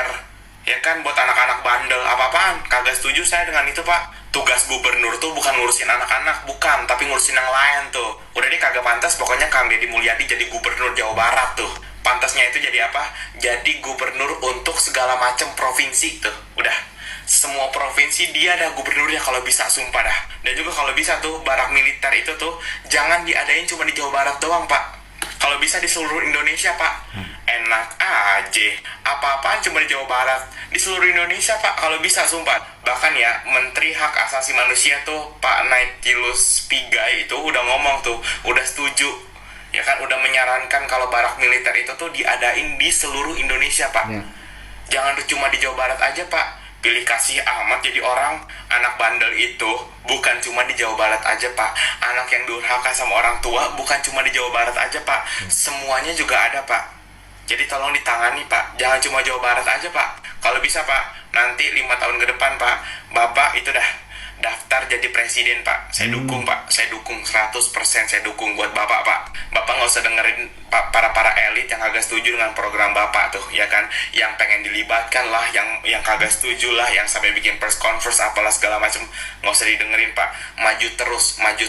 militer. Ya kan, buat anak-anak bandel. Apa-apaan? Kagak setuju saya dengan itu, Pak. Tugas gubernur tuh bukan ngurusin anak-anak, bukan, tapi ngurusin yang lain tuh. Udah deh, kagak pantas pokoknya Kang Deddy Mulyadi jadi gubernur Jawa Barat tuh. Pantasnya itu jadi apa? Jadi gubernur untuk segala macam provinsi tuh. Udah, semua provinsi dia ada gubernurnya kalau bisa, sumpah dah. Dan juga kalau bisa tuh, barak militer itu tuh jangan diadain cuma di Jawa Barat doang, Pak. Kalau bisa di seluruh Indonesia, Pak. Enak aja. Apa-apaan cuma di Jawa Barat. Di seluruh Indonesia, Pak, kalau bisa, sumpah. Bahkan ya, Menteri Hak Asasi Manusia tuh, Pak Naithilus Pigai itu udah ngomong tuh, udah setuju. Ya kan, udah menyarankan kalau barak militer itu tuh diadain di seluruh Indonesia, Pak. Jangan cuma di Jawa Barat aja, Pak. Pilih kasih amat jadi orang. Anak bandel itu bukan cuma di Jawa Barat aja, Pak. Anak yang durhaka sama orang tua bukan cuma di Jawa Barat aja, Pak. Semuanya juga ada, Pak. Jadi tolong ditangani, Pak. Jangan cuma Jawa Barat aja, Pak. Kalau bisa, Pak, nanti 5 tahun ke depan, Pak, Bapak itu dah daftar jadi presiden, Pak. Saya dukung, Pak. Saya dukung 100%. Saya dukung buat Bapak, Pak. Bapak nggak usah dengerin para elit yang kagak setuju dengan program Bapak tuh, ya kan? Yang pengen dilibatkan lah, yang kagak setuju lah, yang sampai bikin press conference apalah segala macam. Nggak usah didengerin, Pak. Maju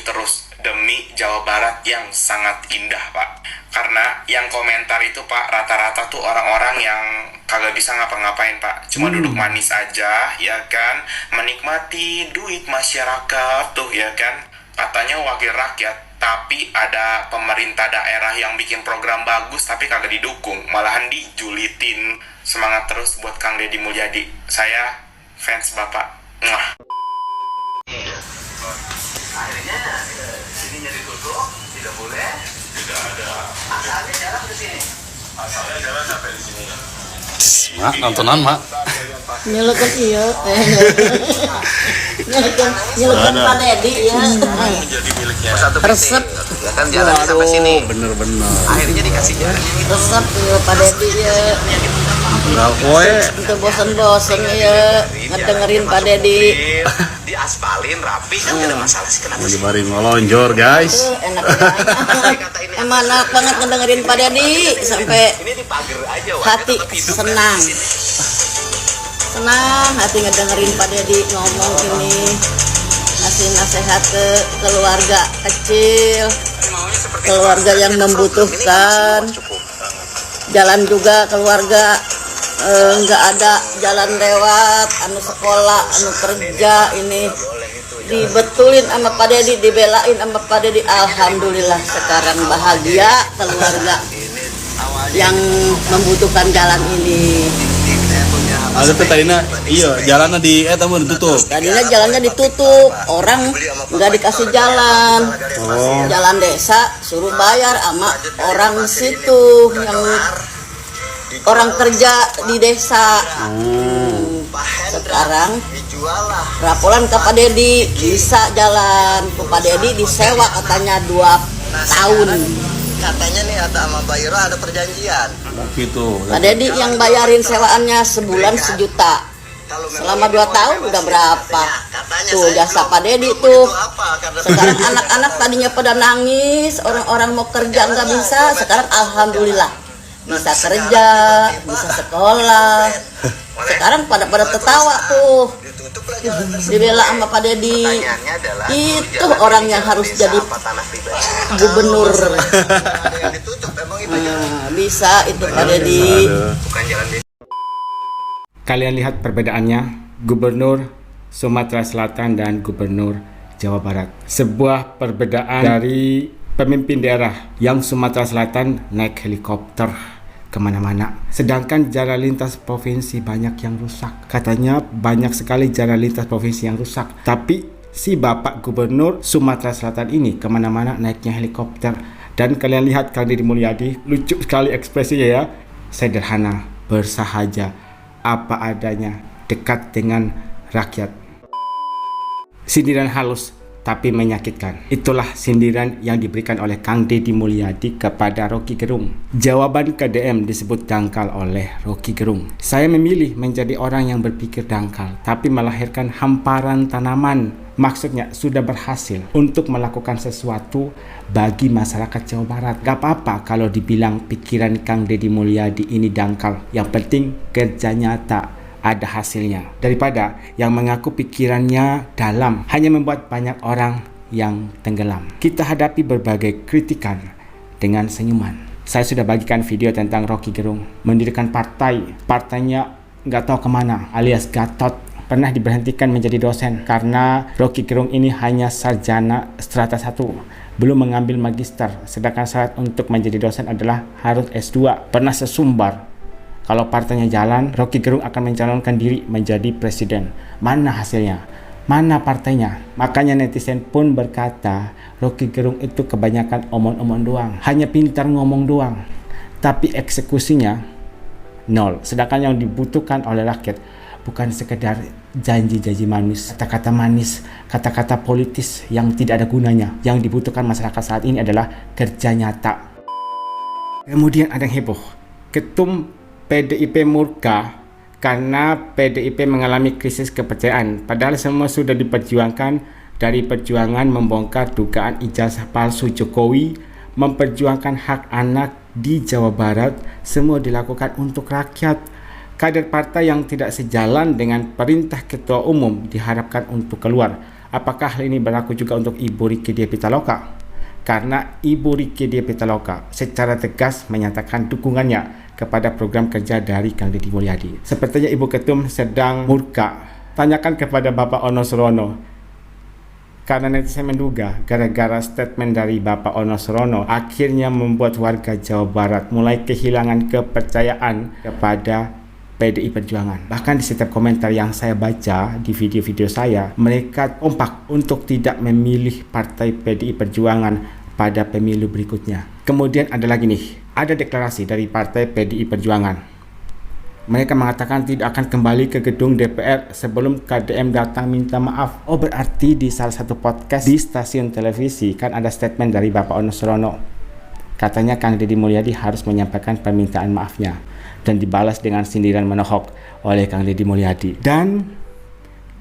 terus demi Jawa Barat yang sangat indah, Pak. Karena yang komentar itu, Pak, rata-rata tuh orang-orang yang kagak bisa ngapa-ngapain, Pak. Cuma duduk manis aja, ya kan? Menikmati duit masyarakat tuh, ya kan? Katanya wakil rakyat, tapi ada pemerintah daerah yang bikin program bagus tapi kagak didukung, malahan dijulitin. Semangat terus buat Kang Deddy Mulyadi. Saya fans Bapak. Mwah. Akhirnya sininya ditutup, tidak boleh. Tidak ada. Asalnya jalan ke sini. Asalnya jalan sampai di sini. Mak, nontonan, Mak. Nyelekan iya. Nyelekan Pak Deddy ya. Menjadi miliknya. Satu Resep. Ya kan jalan sampai sini. Bener-bener. Akhirnya dikasih jalan. Resep ya Pak Deddy ya. Enggak, kowe. Untuk bosen-bosen ya ngedengerin Pak Deddy. Diaspalin rapi kan tidak ada masalah sih, kenapa sih? Lagi ngelonjor, guys. Enak banget. Emang enak banget ngedengerin Pak Deddy sampai Ini dipager aja, hati senang. Senang hati ngedengerin Pak Deddy ngomong ini, ngasih nasihat ke keluarga kecil, keluarga yang membutuhkan. Jalan juga keluarga nggak ada jalan lewat, anu sekolah, anu kerja, ini dibetulin sama Pak Deddy, dibelain sama Pak Deddy. Alhamdulillah sekarang bahagia keluarga yang membutuhkan jalan ini. Ada tadinya, iya, jalannya di tamu ditutup. Tadinya jalannya ditutup, orang nggak dikasih jalan. Jalan desa suruh bayar sama orang situ yang orang kerja di desa. Sekarang raporan ke Pak Deddy bisa jalan. Pak Deddy disewa katanya 2 tahun. Katanya nih ada sama Mbak Ira ada perjanjian. Gitu. Pak Deddy yang bayarin sewaannya sebulan 1 juta. Selama 2 tahun udah berapa? Tuh jasa Pak Deddy tuh. Sekarang anak-anak tadinya pada nangis, orang-orang mau kerja nggak bisa. Sekarang alhamdulillah bisa kerja, bisa sekolah. Sekarang pada tertawa tuh. Dibela sama Pak Deddy. Itu orang yang harus jadi gubernur. Bisa itu Pak Deddy. Kalian lihat perbedaannya, Gubernur Sumatera Selatan dan Gubernur Jawa Barat. Sebuah perbedaan dari pemimpin daerah yang Sumatera Selatan naik helikopter kemana-mana. Sedangkan jalan lintas provinsi banyak yang rusak. Katanya banyak sekali jalan lintas provinsi yang rusak. Tapi si Bapak Gubernur Sumatera Selatan ini kemana-mana naiknya helikopter. Dan kalian lihat Kang Deddy Mulyadi, lucu sekali ekspresinya ya. Sederhana, bersahaja, apa adanya, dekat dengan rakyat. Sindiran halus tapi menyakitkan. Itulah sindiran yang diberikan oleh Kang Deddy Mulyadi kepada Rocky Gerung. Jawaban KDM disebut dangkal oleh Rocky Gerung. Saya memilih menjadi orang yang berpikir dangkal, tapi melahirkan hamparan tanaman Maksudnya sudah berhasil untuk melakukan sesuatu bagi masyarakat Jawa Barat. Gak apa-apa kalau dibilang pikiran Kang Deddy Mulyadi ini dangkal. Yang penting kerja nyata, ada hasilnya. Daripada yang mengaku pikirannya dalam, hanya membuat banyak orang yang tenggelam. Kita hadapi berbagai kritikan dengan senyuman. Saya sudah bagikan video tentang Rocky Gerung mendirikan partainya nggak tahu kemana, alias Gatot. Pernah diberhentikan menjadi dosen karena Rocky Gerung ini hanya sarjana strata 1, belum mengambil magister, sedangkan syarat untuk menjadi dosen adalah harus S2. Pernah sesumbar kalau partainya jalan, Rocky Gerung akan mencalonkan diri menjadi presiden. Mana hasilnya? Mana partainya? Makanya netizen pun berkata Rocky Gerung itu kebanyakan omong-omong doang, hanya pintar ngomong doang, tapi eksekusinya nol. Sedangkan yang dibutuhkan oleh rakyat bukan sekedar janji-janji manis, kata-kata politis yang tidak ada gunanya. Yang dibutuhkan masyarakat saat ini adalah kerja nyata. Kemudian ada yang heboh, Ketum PDIP murka karena PDIP mengalami krisis kepercayaan. Padahal semua sudah diperjuangkan, dari perjuangan membongkar dugaan ijazah palsu Jokowi, memperjuangkan hak anak di Jawa Barat, semua dilakukan untuk rakyat. Kader partai yang tidak sejalan dengan perintah ketua umum diharapkan untuk keluar. Apakah hal ini berlaku juga untuk Ibu Rieke Diah Pitaloka? Karena Ibu Rieke Diah Pitaloka secara tegas menyatakan dukungannya kepada program kerja dari Kang Deddy Mulyadi. Sepertinya Ibu Ketum sedang murka. Tanyakan kepada Bapak Ono Surono. Karena netizen menduga gara-gara statement dari Bapak Ono Surono akhirnya membuat warga Jawa Barat mulai kehilangan kepercayaan kepada PDI Perjuangan. Bahkan di setiap komentar yang saya baca di video-video saya, mereka kompak untuk tidak memilih partai PDI Perjuangan pada pemilu berikutnya. Kemudian ada lagi nih, ada deklarasi dari partai PDI Perjuangan. Mereka mengatakan tidak akan kembali ke gedung DPR sebelum KDM datang minta maaf. Oh, berarti di salah satu podcast di stasiun televisi kan ada statement dari Bapak Ono Surono. Katanya Kang Deddy Mulyadi harus menyampaikan permintaan maafnya, dan dibalas dengan sindiran menohok oleh Kang Deddy Mulyadi. Dan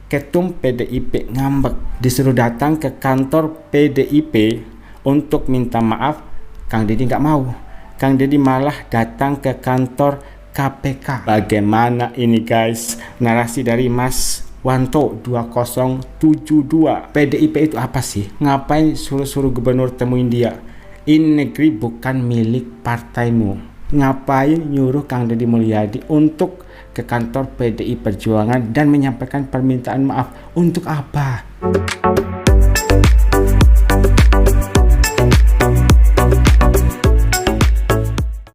Ketum PDIP ngambek, disuruh datang ke kantor PDIP untuk minta maaf. Kang Deddy nggak mau. Kang Deddy malah datang ke kantor KPK. Bagaimana ini guys? Narasi dari Mas Wanto 2072. PDIP itu apa sih? Ngapain suruh-suruh gubernur temuin dia? Ini negeri bukan milik partaimu. Ngapain nyuruh Kang Deddy Mulyadi untuk ke kantor PDI Perjuangan dan menyampaikan permintaan maaf? Untuk apa?